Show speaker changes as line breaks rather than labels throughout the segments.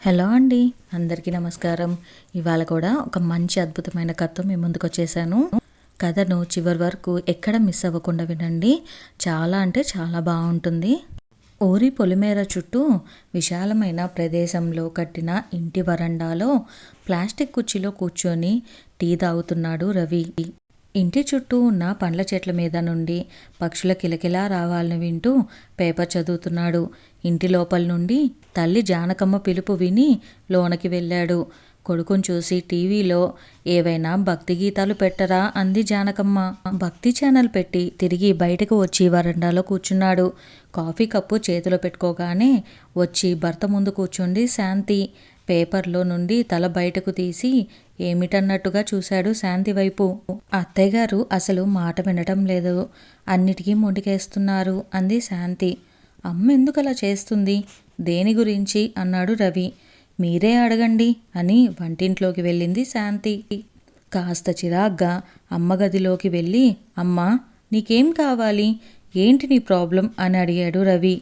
Hello అండి, అందరికీ నమస్కారం. ఇవాళ కూడా ఒక మంచి అద్భుతమైన కథతో మీ ముందుకు వచ్చేసాను. కథను చివరి వరకు ఎక్కడ మిస్ అవ్వకుండా వినండి. చాలా అంటే చాలా బాగుంటుంది. ఊరి పొలిమేర చుట్టూ విశాలమైన ప్రదేశంలో కట్టిన ఇంటి వరండాలో ప్లాస్టిక్ కుర్చీలో కూర్చొని టీ తాగుతున్నాడు రవి. ఇంటి చుట్టూ ఉన్న పండ్ల చెట్ల మీద నుండి పక్షుల కిలకిలా రావాలని వింటూ పేపర్ చదువుతున్నాడు. ఇంటి లోపల నుండి తల్లి జానకమ్మ పిలుపు విని లోనకి వెళ్ళాడు. కొడుకుని చూసి టీవీలో ఏవైనా భక్తి గీతాలు పెట్టరా అంది జానకమ్మ. భక్తి ఛానల్ పెట్టి తిరిగి బయటకు వచ్చి వరండాలో కూర్చున్నాడు. కాఫీ కప్పు చేతిలో పెట్టుకోగానే వచ్చి భర్త ముందు కూర్చుంది శాంతి. పేపర్లో నుండి తల బయటకు తీసి ఏమిటన్నట్టుగా చూశాడు శాంతి వైపు. అత్తయ్య గారు అసలు మాట వినటం లేదు, అన్నిటికీ మొండికేస్తున్నారు అంది శాంతి. అమ్మ ఎందుకు అలా చేస్తుంది, దేని గురించి అన్నాడు రవి. మీరే అడగండి అని వంటింట్లోకి వెళ్ళింది శాంతి. కాస్త చిరాగ్గా అమ్మ గదిలోకి వెళ్ళి, అమ్మా నీకేం కావాలి, ఏంటి నీ ప్రాబ్లం అని అడిగాడు రవి.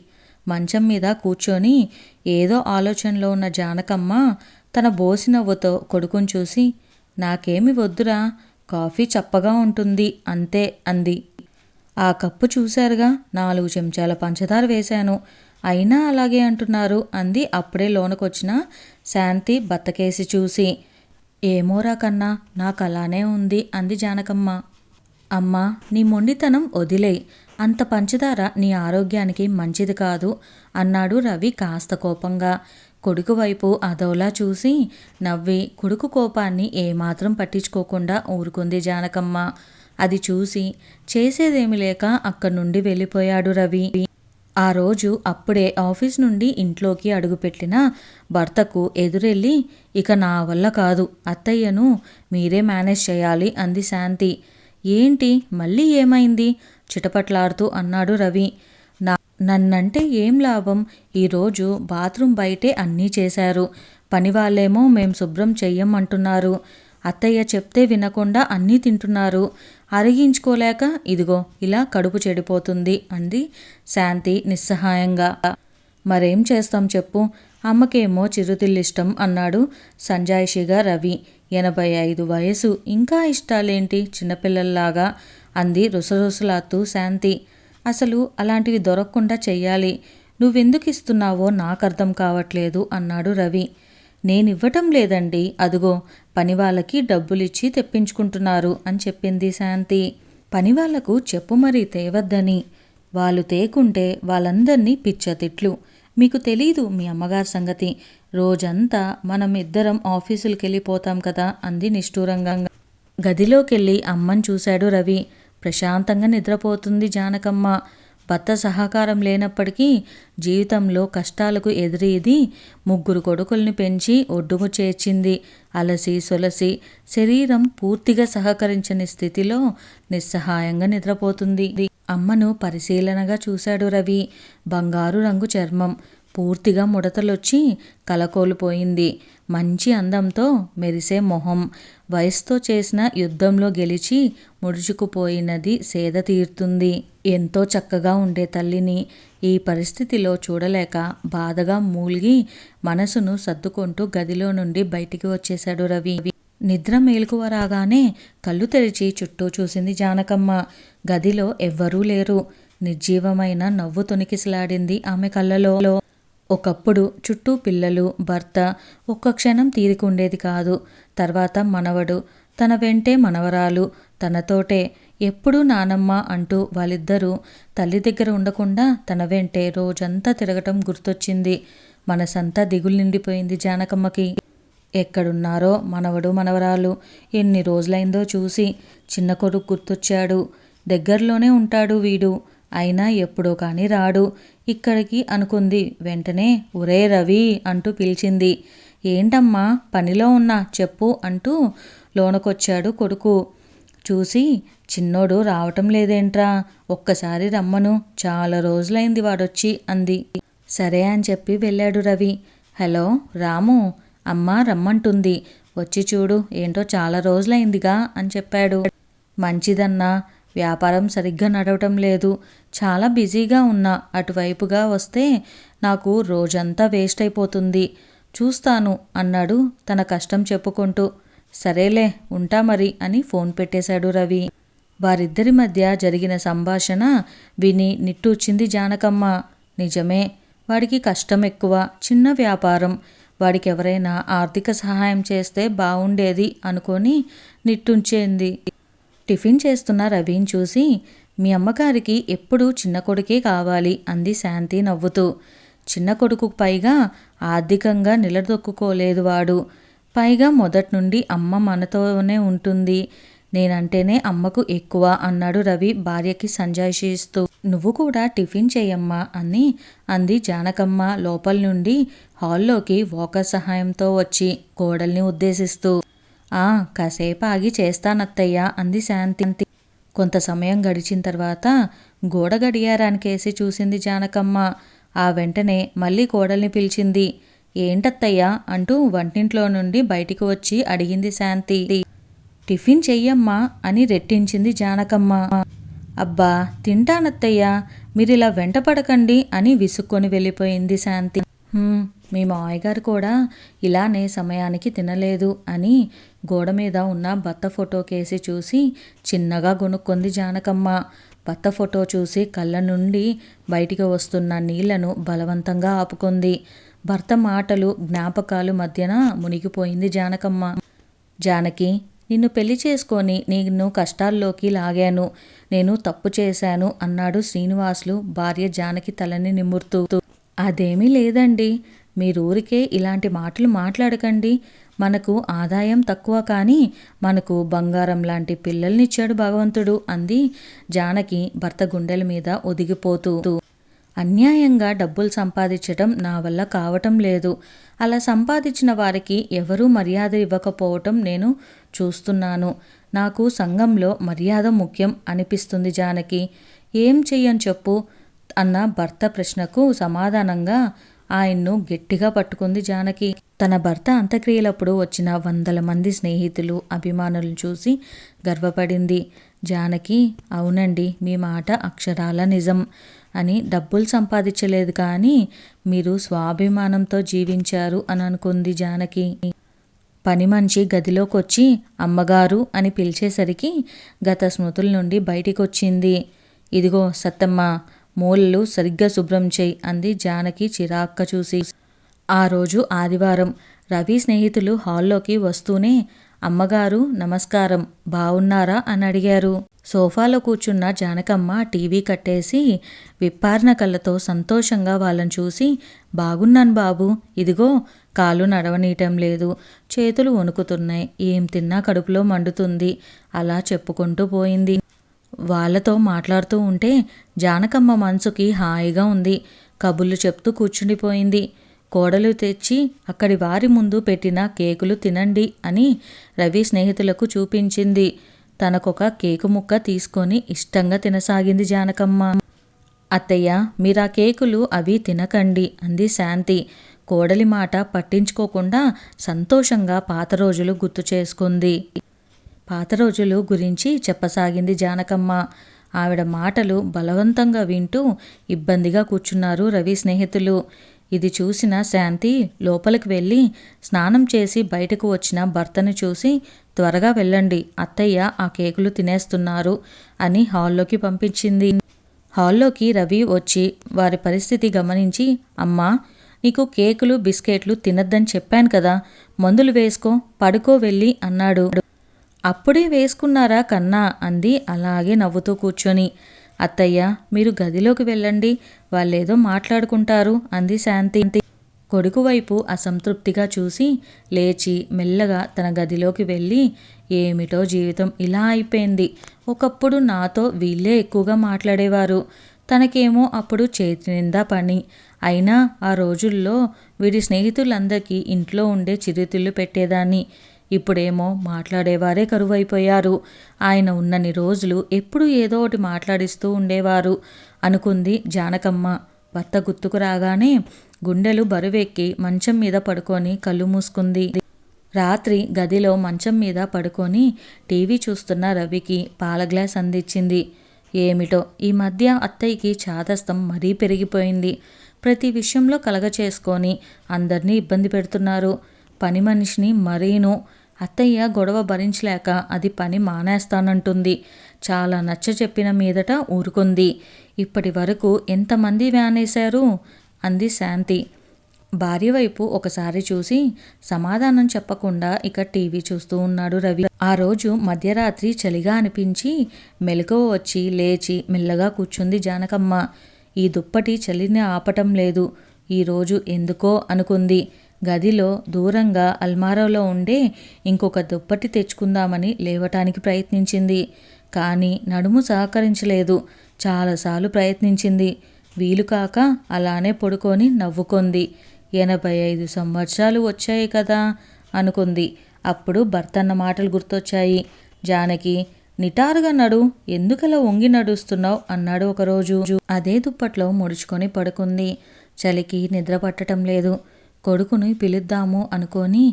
మంచం మీద కూర్చొని ఏదో ఆలోచనలో ఉన్న జానకమ్మ తన బోసినవ్వుతో కొడుకుని చూసి, నాకేమి వద్దురా, కాఫీ చప్పగా ఉంటుంది అంతే అంది. ఆ కప్పు చూశారుగా, 4 చెంచాల పంచదార వేశాను, అయినా అలాగే అంటున్నారు అంది అప్పుడే లోనకొచ్చిన శాంతి బత్తకేసి చూసి. ఏమోరా కన్నా, నాకు అలానే ఉంది అంది జానకమ్మ. అమ్మా నీ మొండితనం వదిలేయ్, అంత పంచదార నీ ఆరోగ్యానికి మంచిది కాదు అన్నాడు రవి కాస్త కోపంగా. కొడుకు వైపు అదోలా చూసి నవ్వి కొడుకు కోపాన్ని ఏమాత్రం పట్టించుకోకుండా ఊరుకుంది జానకమ్మ. అది చూసి చేసేదేమి లేక అక్కడి నుండి వెళ్ళిపోయాడు రవి. ఆ రోజు అప్పుడే ఆఫీస్ నుండి ఇంట్లోకి అడుగుపెట్టిన భర్తకు ఎదురెళ్ళి, ఇక నా వల్ల కాదు, అత్తయ్యను మీరే మేనేజ్ చేయాలి అంది శాంతి. ఏంటి మళ్ళీ ఏమైంది చిటపట్లాడుతూ అన్నాడు రవి. నన్నంటే ఏం లాభం, ఈరోజు బాత్రూమ్ బయటే అన్నీ చేశారు, పని వాళ్ళేమో మేం శుభ్రం చెయ్యమంటున్నారు, అత్తయ్య చెప్తే వినకుండా అన్నీ తింటున్నారు, అరిగించుకోలేక ఇదిగో ఇలా కడుపు చెడిపోతుంది అంది శాంతి నిస్సహాయంగా. మరేం చేస్తాం చెప్పు, అమ్మకేమో చిరుతిళ్ళిష్టం అన్నాడు సంజాయిషిగా రవి. 85 వయసు, ఇంకా ఇష్టాలేంటి చిన్నపిల్లల్లాగా అంది రుసరుసలాత్తూ శాంతి. అసలు అలాంటివి దొరకకుండా చెయ్యాలి, నువ్వెందుకు ఇస్తున్నావో నాకు అర్థం కావట్లేదు అన్నాడు రవి. నేనివ్వటం లేదండి, అదుగో పని వాళ్ళకి డబ్బులిచ్చి తెప్పించుకుంటున్నారు అని చెప్పింది శాంతి. పని వాళ్లకు చెప్పు మరీ తేవద్దని, వాళ్ళు తేకుంటే వాళ్ళందరినీ పిచ్చతిట్లు, మీకు తెలీదు మీ అమ్మగారి సంగతి, రోజంతా మనం ఇద్దరం ఆఫీసులకి వెళ్ళిపోతాం కదా అంది నిష్ఠూరంగా. గదిలోకెళ్ళి అమ్మని చూశాడు రవి. ప్రశాంతంగా నిద్రపోతుంది జానకమ్మ. భర్త సహకారం లేనప్పటికీ జీవితంలో కష్టాలకు ఎదురీది 3 కొడుకుల్ని పెంచి ఒడ్డుకు చేర్చింది. అలసి సొలసి శరీరం పూర్తిగా సహకరించని స్థితిలో నిస్సహాయంగా నిద్రపోతుంది. అమ్మను పరిశీలనగా చూశాడు రవి. బంగారు రంగు చర్మం, పూర్తిగా ముడతలొచ్చి కలకోల్పోయింది, మంచి అందంతో మెరిసే మొహం, వయసుతో చేసిన యుద్ధంలో గెలిచి ముడుచుకుపోయినది సేద తీరుతుంది. ఎంతో చక్కగా ఉండే తల్లిని ఈ పరిస్థితిలో చూడలేక బాధగా మూల్గి మనసును సర్దుకుంటూ గదిలో నుండి బయటికి వచ్చేశాడు రవి. నిద్ర మేలుకువ రాగానే కళ్ళు తెరిచి చుట్టూ చూసింది జానకమ్మ. గదిలో ఎవ్వరూ లేరు. నిర్జీవమైన నవ్వు తొణికిసలాడింది ఆమె కళ్ళలో. ఒకప్పుడు చుట్టూ పిల్లలు, భర్త, ఒక్క క్షణం తీరికుండేది కాదు. తర్వాత మనవడు, తన వెంటే మనవరాలు, తనతోటే ఎప్పుడూ నానమ్మ అంటూ వాళ్ళిద్దరూ తల్లి దగ్గర ఉండకుండా తన వెంటే రోజంతా తిరగటం గుర్తొచ్చింది. మనసంతా దిగులు నిండిపోయింది జానకమ్మకి. ఎక్కడున్నారో మనవడు మనవరాలు, ఎన్ని రోజులైందో చూసి. చిన్న కొడుకు గుర్తొచ్చాడు. దగ్గరలోనే ఉంటాడు వీడు, అయినా ఎప్పుడో కానీ రాడు ఇక్కడికి అనుకుంది. వెంటనే ఒరే రవి అంటూ పిలిచింది. ఏంటమ్మా పనిలో ఉన్నా చెప్పు అంటూ లోనకొచ్చాడు కొడుకు. చూసి, చిన్నోడు రావటం లేదేంట్రా, ఒక్కసారి రమ్మను, చాలా రోజులైంది వాడొచ్చి అంది. సరే అని చెప్పి వెళ్ళాడు రవి. హలో రాము, అమ్మ రమ్మంటుంది, వచ్చి చూడు, ఏంటో చాలా రోజులైందిగా అని చెప్పాడు. మంచిదన్నా, వ్యాపారం సరిగ్గా నడవటం లేదు, చాలా బిజీగా ఉన్నా, అటువైపుగా వస్తే నాకు రోజంతా వేస్ట్ అయిపోతుంది, చూస్తాను అన్నాడు తన కష్టం చెప్పుకుంటూ. సరేలే ఉంటా మరి అని ఫోన్ పెట్టేశాడు రవి. వారిద్దరి మధ్య జరిగిన సంభాషణ విని నిట్టూర్చింది జానకమ్మ. నిజమే, వాడికి కష్టం ఎక్కువ, చిన్న వ్యాపారం, వాడికి ఎవరైనా ఆర్థిక సహాయం చేస్తే బాగుండేది అనుకొని నిట్టుంచేంది. టిఫిన్ చేస్తున్న రవిని చూసి, మీ అమ్మగారికి ఎప్పుడూ చిన్న కొడుకే కావాలి అంది శాంతి నవ్వుతూ. చిన్న కొడుకు పైగా ఆర్థికంగా నిలదొక్కుకోలేదు వాడు. పైగా మొదటి నుండి అమ్మ మనతోనే ఉంటుంది, నేనంటేనే అమ్మకు ఎక్కువ అన్నాడు రవి భార్యకి సంజాయిషిస్తూ. నువ్వు కూడా టిఫిన్ చేయమ్మా అని అంది జానకమ్మ లోపల నుండి హాల్లోకి వాకర్ సహాయంతో వచ్చి కోడల్ని ఉద్దేశిస్తూ. కాసేపు ఆగి చేస్తానత్తయ్య అంది శాంతి. కొంత సమయం గడిచిన తర్వాత గోడ గడియారానికేసి చూసింది జానకమ్మ. ఆ వెంటనే మళ్ళీ కోడల్ని పిలిచింది. ఏంటత్తయ్యా అంటూ వంటింట్లో నుండి బయటికి వచ్చి అడిగింది శాంతి. టిఫిన్ చెయ్యమ్మా అని రెట్టించింది జానకమ్మ. అబ్బా తింటానత్తయ్యా, మీరిలా వెంటపడకండి అని విసుక్కొని వెళ్ళిపోయింది శాంతి. మీ మావయ్యగారు కూడా ఇలానే సమయానికి తినలేదు అని గోడ మీద ఉన్న భర్త ఫోటో కేసి చూసి చిన్నగా గొనుక్కుంది జానకమ్మ. భర్త ఫోటో చూసి కళ్ళ నుండి బయటికి వస్తున్న నీళ్లను బలవంతంగా ఆపుకుంది. భర్త మాటలు జ్ఞాపకాలు మధ్యన మునిగిపోయింది జానకమ్మ. జానకి, నిన్ను పెళ్లి చేసుకొని నిన్ను కష్టాల్లోకి లాగాను, నేను తప్పు చేశాను అన్నాడు శ్రీనివాసులు భార్య జానకి తలని నిమురుతూ. అదేమీ లేదండి, మీరూరికే ఇలాంటి మాటలు మాట్లాడకండి. మనకు ఆదాయం తక్కువ కానీ మనకు బంగారం లాంటి పిల్లల్నిచ్చాడు భగవంతుడు అంది జానకి భర్త గుండెల మీద ఒదిగిపోతూ. అన్యాయంగా డబ్బులు సంపాదించడం నా వల్ల కావటం లేదు. అలా సంపాదించిన వారికి ఎవరూ మర్యాద ఇవ్వకపోవటం నేను చూస్తున్నాను. నాకు సంఘంలో మర్యాద ముఖ్యం అనిపిస్తుంది జానకి. ఏం చెయ్యని చెప్పు అన్న భర్త ప్రశ్నకు సమాధానంగా ఆయన్ను గట్టిగా పట్టుకుంది జానకి. తన భర్త అంత్యక్రియలప్పుడు వచ్చిన 100 మంది స్నేహితులు అభిమానులను చూసి గర్వపడింది జానకి. అవునండి, మీ మాట అక్షరాల నిజం అని. డబ్బులు సంపాదించలేదు కానీ మీరు స్వాభిమానంతో జీవించారు అని అనుకుంది జానకి. పని మనిషి గదిలోకొచ్చి అమ్మగారు అని పిలిచేసరికి గత స్మృతుల నుండి బయటికొచ్చింది. ఇదిగో సత్తమ్మ, మూలలు సరిగ్గా శుభ్రం చేయి అంది జానకి చిరాక్క చూసి. ఆ రోజు ఆదివారం. రవి స్నేహితులు హాల్లోకి వస్తూనే అమ్మగారు నమస్కారం, బావున్నారా అని అడిగారు. సోఫాలో కూర్చున్న జానకమ్మ టీవీ కట్టేసి విప్పారిన కళ్ళతో సంతోషంగా వాళ్ళని చూసి, బాగున్నాను బాబు, ఇదిగో కాళ్ళు నడవనీయటం లేదు, చేతులు వణుకుతున్నాయి, ఏం తిన్నా కడుపులో మండుతుంది అలా చెప్పుకుంటూ పోయింది. వాళ్ళతో మాట్లాడుతూ ఉంటే జానకమ్మ మనసుకి హాయిగా ఉంది. కబుర్లు చెప్తూ కూర్చుండిపోయింది. కోడలు తెచ్చి అక్కడి వారి ముందు పెట్టిన కేకులు తినండి అని రవి స్నేహితులకు చూపించింది. తనకొక కేకు ముక్క తీసుకొని ఇష్టంగా తినసాగింది జానకమ్మ. అత్తయ్య, మీరా కేకులు అవి తినకండి అంది శాంతి. కోడలి మాట పట్టించుకోకుండా సంతోషంగా పాత రోజులు గుర్తు చేసుకుంది. పాత రోజులు గురించి చెప్పసాగింది జానకమ్మ. ఆవిడ మాటలు బలవంతంగా వింటూ ఇబ్బందిగా కూర్చున్నారు రవి స్నేహితులు. ఇది చూసిన శాంతి లోపలికి వెళ్ళి స్నానం చేసి బయటకు వచ్చిన భర్తను చూసి, త్వరగా వెళ్ళండి, అత్తయ్య ఆ కేకులు తినేస్తున్నారు అని హాల్లోకి పంపించింది. హాల్లోకి రవి వచ్చి వారి పరిస్థితి గమనించి, అమ్మా, నీకు కేకులు బిస్కెట్లు తినద్దని చెప్పాను కదా, మందులు వేసుకో, పడుకో వెళ్ళి అన్నాడు. అప్పుడే వేసుకున్నారా కన్నా అంది అలాగే నవ్వుతూ కూర్చొని. అత్తయ్య, మీరు గదిలోకి వెళ్ళండి, వాళ్ళేదో మాట్లాడుకుంటారు అంది శాంతి. కొడుకు వైపు అసంతృప్తిగా చూసి లేచి మెల్లగా తన గదిలోకి వెళ్ళి, ఏమిటో జీవితం ఇలా అయిపోయింది, ఒకప్పుడు నాతో వీళ్ళే ఎక్కువగా మాట్లాడేవారు, తనకేమో అప్పుడు చేతి నిండా పని, అయినా ఆ రోజుల్లో వీడి స్నేహితులందరికీ ఇంట్లో ఉండే చిరుతిళ్ళు పెట్టేదాన్ని, ఇప్పుడేమో మాట్లాడేవారే కరువైపోయారు, ఆయన ఉన్నన్ని రోజులు ఎప్పుడూ ఏదో ఒకటి మాట్లాడిస్తూ ఉండేవారు అనుకుంది జానకమ్మ. భర్త గుర్తుకు రాగానే గుండెలు బరువెక్కి మంచం మీద పడుకొని కళ్ళు మూసుకుంది. రాత్రి గదిలో మంచం మీద పడుకొని టీవీ చూస్తున్న రవికి పాల గ్లాస్ అందించింది. ఏమిటో ఈ మధ్య అత్తయ్యకి చాదస్తం మరీ పెరిగిపోయింది. ప్రతి విషయంలో కలగచేసుకొని అందరినీ ఇబ్బంది పెడుతున్నారు. పని మనిషిని మరీను. అత్తయ్య గొడవ భరించలేక అది పని మానేస్తానంటుంది. చాలా నచ్చ చెప్పిన మీదట ఊరుకుంది. ఇప్పటి వరకు ఎంతమంది వ్యానేశారు అంది శాంతి. భార్య వైపు ఒకసారి చూసి సమాధానం చెప్పకుండా ఇక టీవీ చూస్తూ ఉన్నాడు రవి. ఆ రోజు మధ్యరాత్రి చలిగా అనిపించి మెలకువ వచ్చి లేచి మెల్లగా కూర్చుంది జానకమ్మ. ఈ దుప్పటి చలిని ఆపటం లేదు. ఈరోజు ఎందుకో అనుకుంది. గదిలో దూరంగా అల్మారాలో ఉండే ఇంకొక దుప్పటి తెచ్చుకుందామని లేవటానికి ప్రయత్నించింది. కానీ నడుము సహకరించలేదు. చాలాసార్లు ప్రయత్నించింది. వీలు కాక అలానే పడుకొని నవ్వుకుంది. 85 సంవత్సరాలు వచ్చాయి కదా అనుకుంది. అప్పుడు భర్త అన్న మాటలు గుర్తొచ్చాయి. జానకి, నిటారుగా నడు, ఎందుకలా వంగి నడుస్తున్నావు అన్నాడు ఒకరోజు. అదే దుప్పట్లో ముడుచుకొని పడుకుంది. చలికి నిద్ర పట్టడం లేదు. కొడుకుని పిలుద్దాము అనుకొని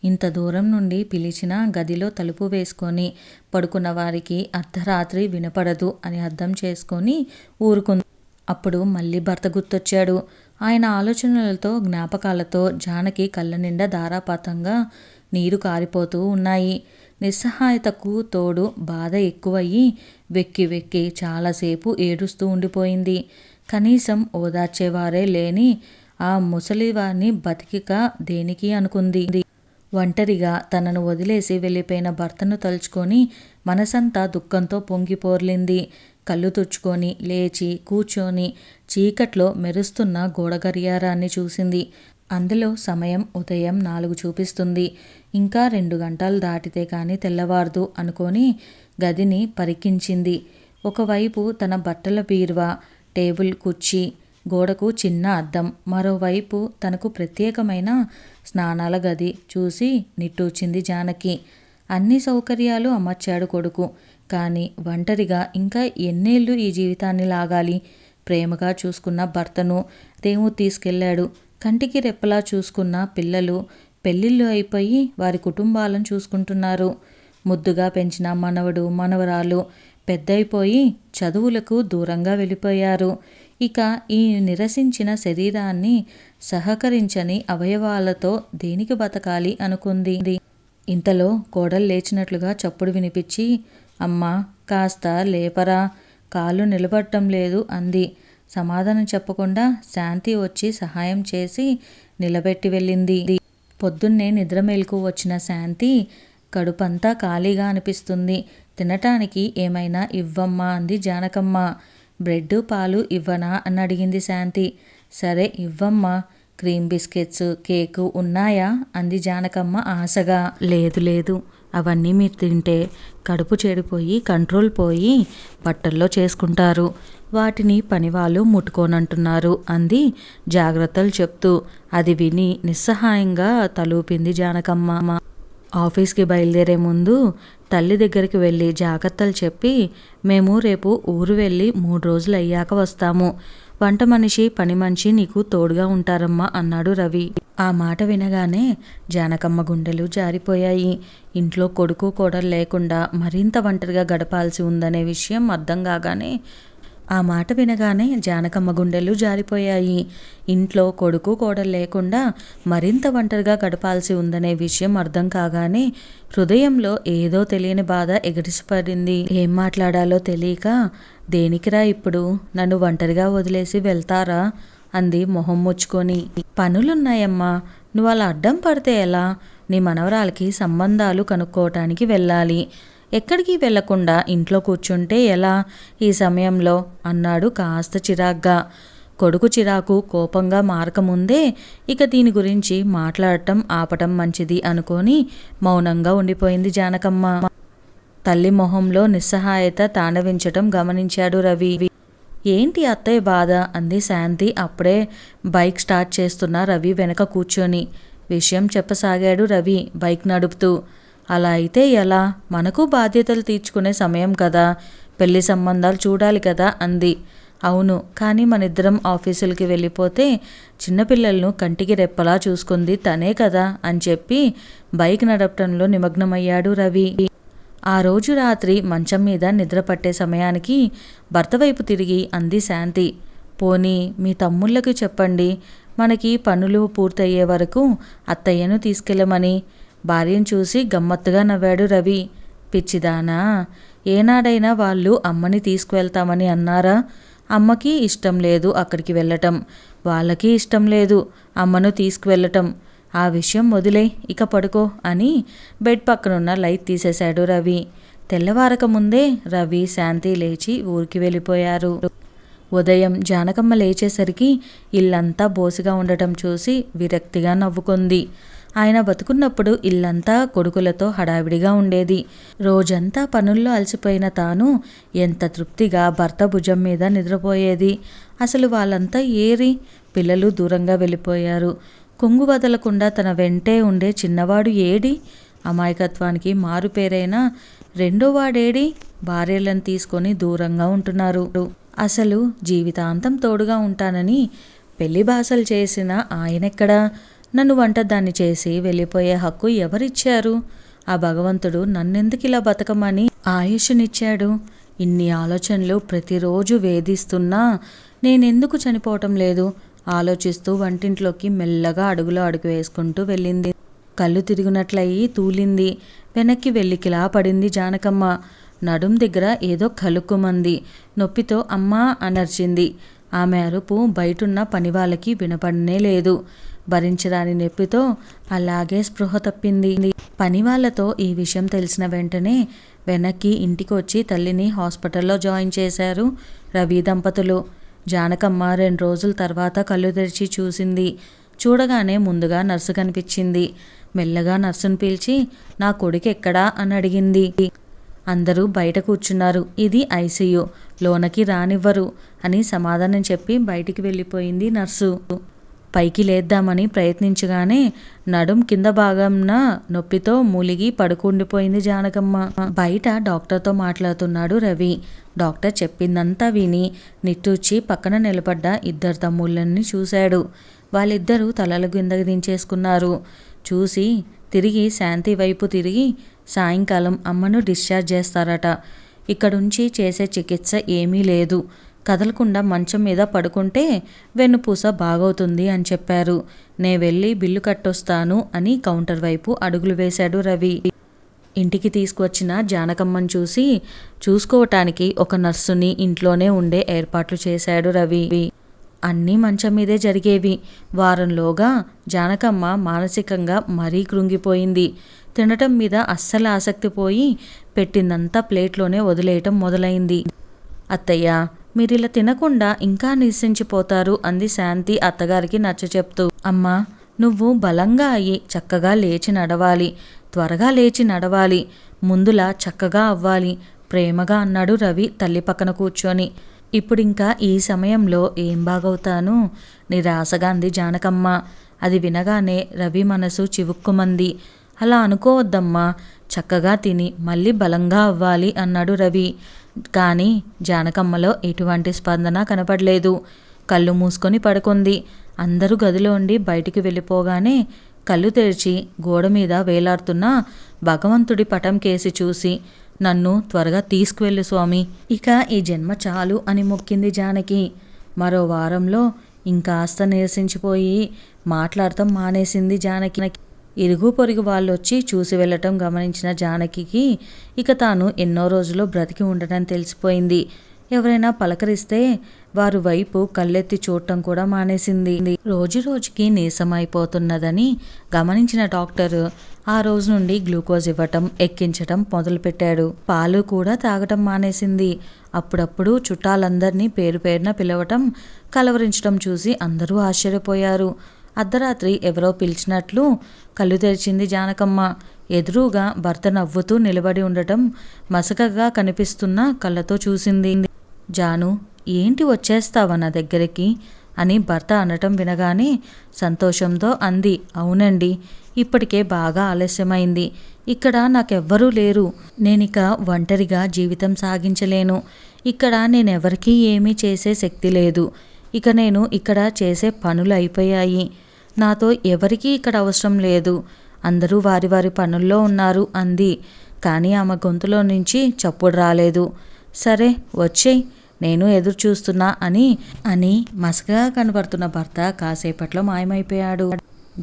ఇంత దూరం నుండి పిలిచినా గదిలో తలుపు వేసుకొని పడుకున్న వారికి అర్ధరాత్రి వినపడదు అని అర్థం చేసుకొని ఊరుకుంది. అప్పుడు మళ్ళీ భర్త గుర్తొచ్చాడు. ఆయన ఆలోచనలతో జ్ఞాపకాలతో జానకి కళ్ళ నిండా ధారాపాతంగా నీరు కారిపోతూ ఉన్నాయి. నిస్సహాయతకు తోడు బాధ ఎక్కువయ్యి వెక్కి వెక్కి చాలాసేపు ఏడుస్తూ ఉండిపోయింది. కనీసం ఓదార్చేవారే లేని ఆ ముసలివారిని బతికిక దేనికి అనుకుంది. ఒంటరిగా తనను వదిలేసి వెళ్ళిపోయిన భర్తను తలుచుకొని మనసంతా దుఃఖంతో పొంగిపోర్లింది. కళ్ళు తుడుచుకొని లేచి కూర్చొని చీకట్లో మెరుస్తున్న గోడ గడియారాన్ని చూసింది. అందులో సమయం ఉదయం 4 చూపిస్తుంది. ఇంకా 2 గంటలు దాటితే కానీ తెల్లవారదు అనుకొని గదిని పరికించింది. ఒకవైపు తన బట్టల బీరువా, టేబుల్, కుర్చీ, గోడకు చిన్న అద్దం, మరోవైపు తనకు ప్రత్యేకమైన స్నానాల గది చూసి నిట్టూర్చింది జానకి. అన్ని సౌకర్యాలు అమర్చాడు కొడుకు. కానీ ఒంటరిగా ఇంకా ఎన్నేళ్ళు ఈ జీవితాన్ని లాగాలి? ప్రేమగా చూసుకున్న భర్తను తేము తీసుకెళ్లాడు. కంటికి రెప్పలా చూసుకున్న పిల్లలు పెళ్ళిళ్ళు అయిపోయి వారి కుటుంబాలను చూసుకుంటున్నారు. ముద్దుగా పెంచిన మనవడు మనవరాలు పెద్దయిపోయి చదువులకు దూరంగా వెళ్ళిపోయారు. ఇక ఈ నిరసించిన శరీరాన్ని సహకరించని అవయవాలతో దేనికి బతకాలి అనుకుంది. ఇంతలో కోడలు లేచినట్లుగా చప్పుడు వినిపించి, అమ్మా, కాస్త లేపరా, కాళ్ళు నిలబడటం లేదు అంది. సమాధానం చెప్పకుండా శాంతి వచ్చి సహాయం చేసి నిలబెట్టి వెళ్ళింది. పొద్దున్నే నిద్ర మేలుకు వచ్చిన శాంతి కడుపంతా ఖాళీగా అనిపిస్తుంది. తినటానికి ఏమైనా ఇవ్వమ్మా అంది జానకమ్మ. బ్రెడ్ పాలు ఇవ్వనా అని అడిగింది శాంతి. సరే ఇవ్వమ్మా, క్రీమ్ బిస్కెట్స్, కేకు ఉన్నాయా అంది జానకమ్మ ఆశగా. లేదు లేదు, అవన్నీ మీరు తింటే కడుపు చెడిపోయి కంట్రోల్ పోయి బట్టల్లో చేసుకుంటారు. వాటిని పనివాళ్ళు ముట్టుకోనంటున్నారు అంది జాగ్రత్తలు చెప్తూ. అది విని నిస్సహాయంగా తలూపింది జానకమ్మ. ఆఫీస్కి బయలుదేరే ముందు తల్లి దగ్గరికి వెళ్ళి జాగ్రత్తలు చెప్పి, మేము రేపు ఊరు వెళ్ళి 3 రోజులు అయ్యాక వస్తాము. వంట మనిషి, పని మనిషి నీకు తోడుగా ఉంటారమ్మా అన్నాడు రవి. ఆ మాట వినగానే జానకమ్మ గుండెలు జారిపోయాయి. ఇంట్లో కొడుకు కోడలు లేకుండా మరింత ఒంటరిగా గడపాల్సి ఉందనే విషయం అర్థం కాగానే ఆ మాట వినగానే జానకమ్మ గుండెలు జారిపోయాయి. ఇంట్లో కొడుకు కోడలు లేకుండా మరింత ఒంటరిగా గడపాల్సి ఉందనే విషయం అర్థం కాగానే హృదయంలో ఏదో తెలియని బాధ ఎగిరిసిపడింది. ఏం మాట్లాడాలో తెలియక, దేనికిరా ఇప్పుడు నన్ను ఒంటరిగా వదిలేసి వెళ్తారా అంది మొహం ముచ్చుకొని. పనులున్నాయమ్మా, నువ్వు అలా అడ్డం పడితే ఎలా? నీ మనవరాలకి సంబంధాలు కనుక్కోవటానికి వెళ్ళాలి. ఎక్కడికి వెళ్లకుండా ఇంట్లో కూర్చుంటే ఎలా ఈ సమయంలో అన్నాడు కాస్త చిరాగ్గా. కొడుకు చిరాకు కోపంగా మారకముందే ఇక దీని గురించి మాట్లాడటం ఆపటం మంచిది అనుకొని మౌనంగా ఉండిపోయింది జానకమ్మ. తల్లి మొహంలో నిస్సహాయత తాండవించటం గమనించాడు రవి. ఏంటి అత్తయ్య బాధ అంది శాంతి అప్పుడే బైక్ స్టార్ట్ చేస్తున్న రవి వెనక కూర్చొని. విషయం చెప్పసాగాడు రవి బైక్ నడుపుతూ. అలా అయితే ఎలా? మనకు బాధ్యతలు తీర్చుకునే సమయం కదా, పెళ్లి సంబంధాలు చూడాలి కదా అంది. అవును, కానీ మనిద్దరం ఆఫీసులకి వెళ్ళిపోతే చిన్నపిల్లలను కంటికి రెప్పలా చూసుకుంది తనే కదా అని చెప్పి బైక్ నడపటంలో నిమగ్నమయ్యాడు రవి. ఆ రోజు రాత్రి మంచం మీద నిద్ర పట్టే సమయానికి భర్త వైపు తిరిగి అంది శాంతి. పోనీ మీ తమ్ముళ్ళకి చెప్పండి, మనకి పనులు పూర్తయ్యే వరకు అత్తయ్యను తీసుకెళ్ళమని. భార్యను చూసి గమ్మత్తుగా నవ్వాడు రవి. పిచ్చిదానా, ఏనాడైనా వాళ్ళు అమ్మని తీసుకువెళ్తామని అన్నారా? అమ్మకి ఇష్టం లేదు అక్కడికి వెళ్ళటం, వాళ్ళకి ఇష్టం లేదు అమ్మను తీసుకువెళ్ళటం. ఆ విషయం వదిలే, ఇక పడుకో అని బెడ్ పక్కనున్న లైట్ తీసేశాడు రవి. తెల్లవారక ముందే రవి, శాంతి లేచి ఊరికి వెళ్ళిపోయారు. ఉదయం జానకమ్మ లేచేసరికి ఇల్లంతా బోసిగా ఉండటం చూసి విరక్తిగా నవ్వుకుంది. ఆయన బతుకున్నప్పుడు ఇల్లంతా కొడుకులతో హడావిడిగా ఉండేది. రోజంతా పనుల్లో అలసిపోయిన తాను ఎంత తృప్తిగా భర్త భుజం మీద నిద్రపోయేది. అసలు వాళ్ళంతా ఏరి? పిల్లలు దూరంగా వెళ్ళిపోయారు. కొంగు వదలకుండా తన వెంటే ఉండే చిన్నవాడు ఏడి? అమాయకత్వానికి మారుపేరైన రెండోవాడేడి? భార్యలను తీసుకొని దూరంగా ఉంటున్నారు. అసలు జీవితాంతం తోడుగా ఉంటానని పెళ్లి బాసలు చేసిన ఆయనెక్కడా? నన్ను వంటదాన్ని చేసి వెళ్ళిపోయే హక్కు ఎవరిచ్చారు? ఆ భగవంతుడు నన్నెందుకు ఇలా బతకమని ఆయుష్నిచ్చాడు? ఇన్ని ఆలోచనలు ప్రతిరోజు వేధిస్తున్నా నేనెందుకు చనిపోవటం లేదు? ఆలోచిస్తూ వంటింట్లోకి మెల్లగా అడుగులో అడుగు వేసుకుంటూ వెళ్ళింది. కళ్ళు తిరిగినట్లయి తూలింది. వెనక్కి వెళ్ళికిలా పడింది జానకమ్మ. నడుం దగ్గర ఏదో కలుక్కుమంది. నొప్పితో అమ్మా అనర్చింది. ఆమె అరుపు బయటున్న పనివాళ్ళకి వినపడనే లేదు. భరించరాని నొప్పితో అలాగే స్పృహ తప్పింది. పనివాళ్లతో ఈ విషయం తెలిసిన వెంటనే వెనక్కి ఇంటికి వచ్చి తల్లిని హాస్పిటల్లో జాయిన్ చేశారు రవి దంపతులు. జానకమ్మ 2 రోజుల తర్వాత కళ్ళు తెరిచి చూసింది. చూడగానే ముందుగా నర్సు కనిపించింది. మెల్లగా నర్సును పిలిచి, నా కొడుకు ఎక్కడా అని అడిగింది. అందరూ బయట కూర్చున్నారు, ఇది ఐసీయూ, లోనకి రానివ్వరు అని సమాధానం చెప్పి బయటికి వెళ్ళిపోయింది నర్సు. పైకి లేద్దామని ప్రయత్నించగానే నడుం కింద భాగంన నొప్పితో మూలిగి పడుకుండిపోయింది జానకమ్మ. బయట డాక్టర్తో మాట్లాడుతున్నాడు రవి. డాక్టర్ చెప్పిందంతా విని నిట్టూర్చి పక్కన నిలబడ్డ 2 తమ్ముళ్ళని చూశాడు. వాళ్ళిద్దరూ తలలు కిందకి దించేసుకున్నారు. చూసి తిరిగి శాంతి వైపు తిరిగి, సాయంకాలం అమ్మను డిశ్చార్జ్ చేస్తారట. ఇక్కడుంచి చేసే చికిత్స ఏమీ లేదు. కదలకుండా మంచం మీద పడుకుంటే వెన్నుపూస బాగవుతుంది అని చెప్పారు. నే వెళ్ళి బిల్లు కట్టొస్తాను అని కౌంటర్ వైపు అడుగులు వేశాడు రవి. ఇంటికి తీసుకువచ్చిన జానకమ్మను చూసుకోవటానికి ఒక నర్సుని ఇంట్లోనే ఉండే ఏర్పాట్లు చేశాడు రవి. అన్నీ మంచం మీదే జరిగేవి. వారంలోగా జానకమ్మ మానసికంగా మరీ కృంగిపోయింది. తినటం మీద అస్సలు ఆసక్తి పోయి పెట్టిందంతా ప్లేట్లోనే వదిలేయటం మొదలైంది. అత్తయ్య, మీరిలా తినకుండా ఇంకా నిరసించిపోతారు అంది శాంతి అత్తగారికి నచ్చచెప్తూ. అమ్మా, నువ్వు బలంగా అయ్యి చక్కగా లేచి నడవాలి, త్వరగా లేచి నడవాలి, ముందులా చక్కగా అవ్వాలి ప్రేమగా అన్నాడు రవి తల్లి పక్కన కూర్చొని. ఇప్పుడింకా ఈ సమయంలో ఏం బాగవుతాను? నిరాశగా అంది జానకమ్మ. అది వినగానే రవి మనసు చివుక్కుమంది. అలా అనుకోవద్దమ్మా, చక్కగా తిని మళ్ళీ బలంగా అవ్వాలి అన్నాడు రవి. కానీ జానకమ్మలో ఎటువంటి స్పందన కనపడలేదు. కళ్ళు మూసుకొని పడుకుంది. అందరూ గదిలోండి బయటికి వెళ్ళిపోగానే కళ్ళు తెరిచి గోడ మీద వేలాడుతున్న భగవంతుడి పటం కేసి చూసి, నన్ను త్వరగా తీసుకువెళ్ళు స్వామి, ఇక ఈ జన్మ చాలు అని మొక్కింది జానకి. మరో వారంలో ఇంకాస్త నీరసించిపోయి మాట్లాడటం మానేసింది జానకి. ఇరుగు పొరుగు వాళ్ళొచ్చి చూసి వెళ్ళటం గమనించిన జానకికి ఇక తాను ఎన్నో రోజులు బ్రతికి ఉండటం తెలిసిపోయింది. ఎవరైనా పలకరిస్తే వారి వైపు కళ్ళెత్తి చూడటం కూడా మానేసింది. రోజు రోజుకి నీరసమైపోతున్నదని గమనించిన డాక్టర్ ఆ రోజు నుండి గ్లూకోజ్ ఇవ్వటం, ఎక్కించటం మొదలుపెట్టాడు. పాలు కూడా తాగటం మానేసింది. అప్పుడప్పుడు చుట్టాలందరినీ పేరు పేరున పిలవటం, కలవరించడం చూసి అందరూ ఆశ్చర్యపోయారు. అర్ధరాత్రి ఎవరో పిలిచినట్లు కళ్ళు తెరిచింది జానకమ్మ. ఎదురుగా భర్త నవ్వుతూ నిలబడి ఉండటం మసకగా కనిపిస్తున్న కళ్ళతో చూసింది. జాను, ఏంటి వచ్చేస్తావా నా దగ్గరికి అని భర్త అనటం వినగానే సంతోషంతో అంది. అవునండి, ఇప్పటికే బాగా ఆలస్యమైంది. ఇక్కడ నాకెవ్వరూ లేరు. నేనిక ఒంటరిగా జీవితం సాగించలేను. ఇక్కడ నేనెవరికీ ఏమీ చేసే శక్తి లేదు. ఇక నేను ఇక్కడ చేసే పనులు అయిపోయాయి. నాతో ఎవరికీ ఇక్కడ అవసరం లేదు. అందరూ వారి వారి పనుల్లో ఉన్నారు అంది. కానీ ఆమె గొంతులో నుంచి చప్పుడు రాలేదు. సరే వచ్చేయ్, నేను ఎదురు చూస్తున్నా అని మసకగా కనబడుతున్న భర్త కాసేపట్లో మాయమైపోయాడు.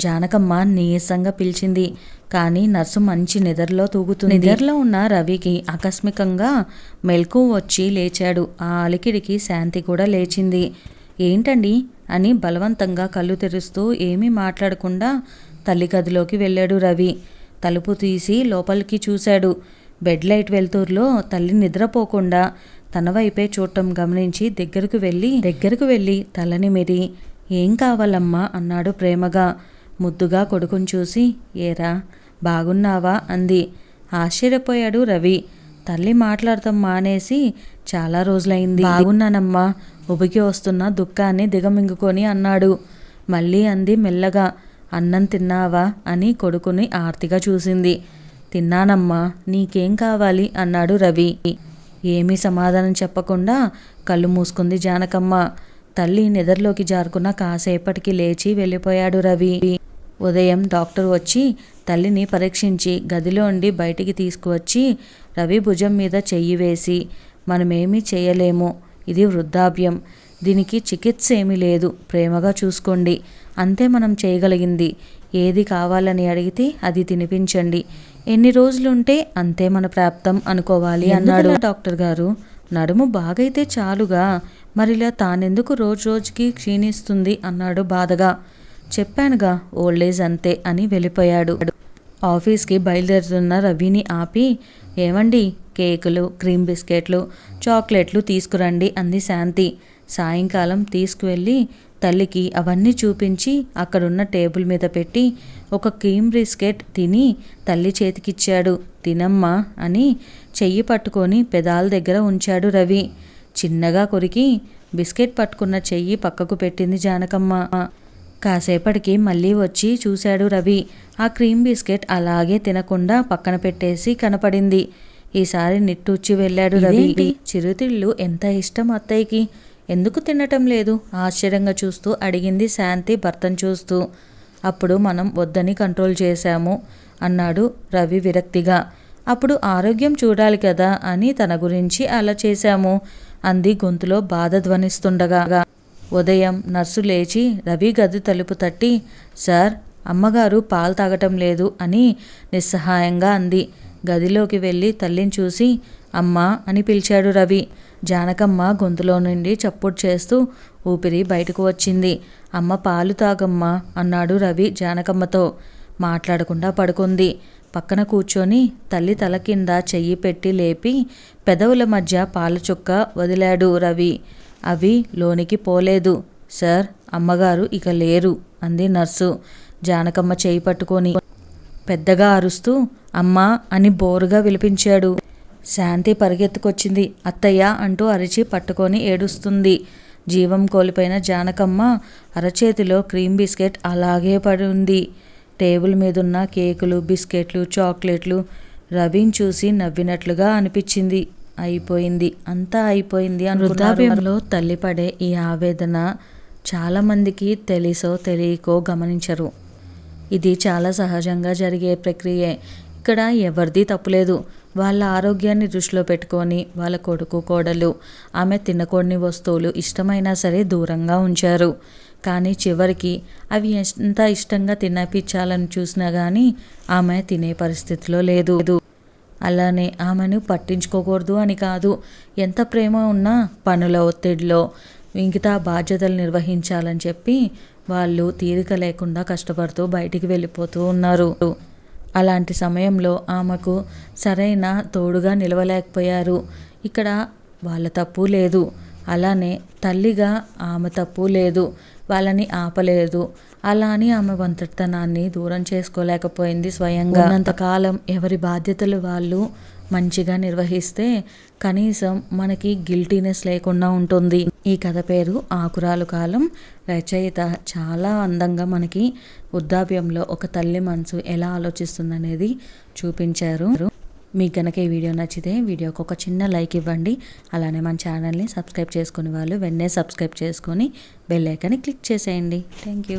జానకమ్మ నీరసంగా పిలిచింది. కానీ నర్సు మంచి నిద్రలో తూగుతుంది. నిద్రలో ఉన్న రవికి ఆకస్మికంగా మెలకు వచ్చి లేచాడు. ఆ అలికిడికి శాంతి కూడా లేచింది. ఏంటండి అని బలవంతంగా కళ్ళు తెరుస్తూ ఏమీ మాట్లాడకుండా తల్లి గదిలోకి వెళ్ళాడు రవి. తలుపు తీసి లోపలికి చూశాడు. బెడ్ లైట్ వెలుతురులో తల్లి నిద్రపోకుండా తన వైపే చూడటం గమనించి దగ్గరకు వెళ్ళి తలని మెరి ఏం కావాలమ్మా అన్నాడు ప్రేమగా. ముద్దుగా కొడుకుని చూసి ఏరా బాగున్నావా అంది. ఆశ్చర్యపోయాడు రవి. తల్లి మాట్లాడటం మానేసి చాలా రోజులైంది. బాగున్నానమ్మా, ఉబికి వస్తున్న దుఃఖాన్ని దిగమింగుకొని అన్నాడు. మళ్ళీ అంది మెల్లగా, అన్నం తిన్నావా అని కొడుకుని ఆర్తిగా చూసింది. తిన్నానమ్మా, నీకేం కావాలి అన్నాడు రవి. ఏమీ సమాధానం చెప్పకుండా కళ్ళు మూసుకుంది జానకమ్మ. తల్లి నిద్రలోకి జారుకున్న కాసేపటికి లేచి వెళ్ళిపోయాడు రవి. ఉదయం డాక్టర్ వచ్చి తల్లిని పరీక్షించి గదిలోండి బయటికి తీసుకువచ్చి రవి భుజం మీద చెయ్యి వేసి, మనమేమీ చేయలేము, ఇది వృద్ధాప్యం, దీనికి చికిత్స ఏమీ లేదు, ప్రేమగా చూసుకోండి, అంతే మనం చేయగలిగింది, ఏది కావాలని అడిగితే అది తినిపించండి, ఎన్ని రోజులుంటే అంతే మన ప్రాప్తం అనుకోవాలి అన్నాడు. డాక్టర్ గారు, నడుము బాగైతే చాలుగా, మరిలా తానెందుకు రోజుకి క్షీణిస్తుంది అన్నాడు బాధగా. చెప్పానుగా, ఓల్డేజ్ అంతే అని వెళ్ళిపోయాడు. ఆఫీస్కి బయలుదేరుతున్న రవిని ఆపి, ఏమండి కేకులు, క్రీమ్ బిస్కెట్లు, చాక్లెట్లు తీసుకురండి అంది శాంతి. సాయంకాలం తీసుకువెళ్ళి తల్లికి అవన్నీ చూపించి అక్కడున్న టేబుల్ మీద పెట్టి ఒక క్రీమ్ బిస్కెట్ తిని తల్లి చేతికిచ్చాడు. తినమ్మా అని చెయ్యి పట్టుకొని పెదాల దగ్గర ఉంచాడు రవి. చిన్నగా కొరికి బిస్కెట్ పట్టుకున్న చెయ్యి పక్కకు పెట్టింది జానకమ్మ. కాసేపటికి మళ్ళీ వచ్చి చూశాడు రవి. ఆ క్రీమ్ బిస్కెట్ అలాగే తినకుండా పక్కన పెట్టేసి కనపడింది. ఈసారి నిట్టూర్చి వెళ్ళాడు రవి. చిరుతిళ్ళు ఎంత ఇష్టం అత్తయ్యకి, ఎందుకు తినటం లేదు ఆశ్చర్యంగా చూస్తూ అడిగింది శాంతి భర్తను చూస్తూ. అప్పుడు మనం వద్దని కంట్రోల్ చేశాము అన్నాడు రవి విరక్తిగా. అప్పుడు ఆరోగ్యం చూడాలి కదా అని తన గురించి అలా చేశాము అంది గొంతులో బాధ ధ్వనిస్తుండగా. ఉదయం నర్సు లేచి రవి గది తలుపు తట్టి, సార్ అమ్మగారు పాలు తాగటం లేదు అని నిస్సహాయంగా అంది. గదిలోకి వెళ్ళి తల్లిని చూసి అమ్మా అని పిలిచాడు రవి. జానకమ్మ గొంతులో నుండి చప్పుడు చేస్తూ ఊపిరి బయటకు వచ్చింది. అమ్మ పాలు తాగమ్మా అన్నాడు రవి జానకమ్మతో. మాట్లాడకుండా పడుకుంది. పక్కన కూర్చొని తల్లి తల కింద చెయ్యి పెట్టి లేపి పెదవుల మధ్య పాల చుక్క వదిలాడు రవి. అవి లోనికి పోలేదు. సార్ అమ్మగారు ఇక లేరు అంది నర్సు. జానకమ్మ చేయి పట్టుకొని పెద్దగా అరుస్తూ అమ్మా అని బోరుగా విలిపించాడు. శాంతి పరిగెత్తుకొచ్చింది. అత్తయ్య అంటూ అరిచి పట్టుకొని ఏడుస్తుంది. జీవం కోల్పోయిన జానకమ్మ అరచేతిలో క్రీమ్ బిస్కెట్ అలాగే పడి ఉంది. టేబుల్ మీదున్న కేకులు, బిస్కెట్లు, చాక్లెట్లు రవిని చూసి నవ్వినట్లుగా అనిపించింది. అయిపోయింది, అంతా అయిపోయింది అని. వృద్ధాప్యంలో తల్లి పడే ఈ ఆవేదన చాలామందికి తెలుసో తెలియకో గమనించరు. ఇది చాలా సహజంగా జరిగే ప్రక్రియే. ఇక్కడ ఎవరిది తప్పులేదు. వాళ్ళ ఆరోగ్యాన్ని దృష్టిలో పెట్టుకొని వాళ్ళ కొడుకు, కోడలు ఆమె తినకూడని వస్తువులు ఇష్టమైనా సరే దూరంగా ఉంచారు. కానీ చివరికి అవి ఎంత ఇష్టంగా తినిపించాలని చూసినా కానీ ఆమె తినే పరిస్థితిలో లేదు. అలానే ఆమెను పట్టించుకోకూడదు అని కాదు. ఎంత ప్రేమ ఉన్నా పనుల ఒత్తిడిలో మిగతా బాధ్యతలు నిర్వహించాలని చెప్పి వాళ్ళు తీరిక లేకుండా కష్టపడుతూ బయటికి వెళ్ళిపోతూ ఉన్నారు. అలాంటి సమయంలో ఆమెకు సరైన తోడుగా నిలవలేకపోయారు. ఇక్కడ వాళ్ళ తప్పు లేదు. అలానే తల్లిగా ఆమె తప్పు లేదు. వాళ్ళని ఆపలేదు. అలా అని ఆమె ఒంటరితనాన్ని దూరం చేసుకోలేకపోయింది స్వయంగా. ఉన్నంతకాలం ఎవరి బాధ్యతలు వాళ్ళు మంచిగా నిర్వహిస్తే కనీసం మనకి గిల్టీనెస్ లేకుండా ఉంటుంది. ఈ కథ పేరు ఆకురాలు కాలం. రచయిత చాలా అందంగా మనకి వృద్ధాప్యంలో ఒక తల్లి మనసు ఎలా ఆలోచిస్తుందనేది చూపించారు. మీకు కనుక ఈ వీడియో నచ్చితే వీడియోకి ఒక చిన్న లైక్ ఇవ్వండి. అలానే మన ఛానల్ని సబ్స్క్రైబ్ చేసుకునే వాళ్ళు వెంటనే సబ్స్క్రైబ్ చేసుకొని బెల్ ఐకాన్ని క్లిక్ చేసేయండి. Thank you.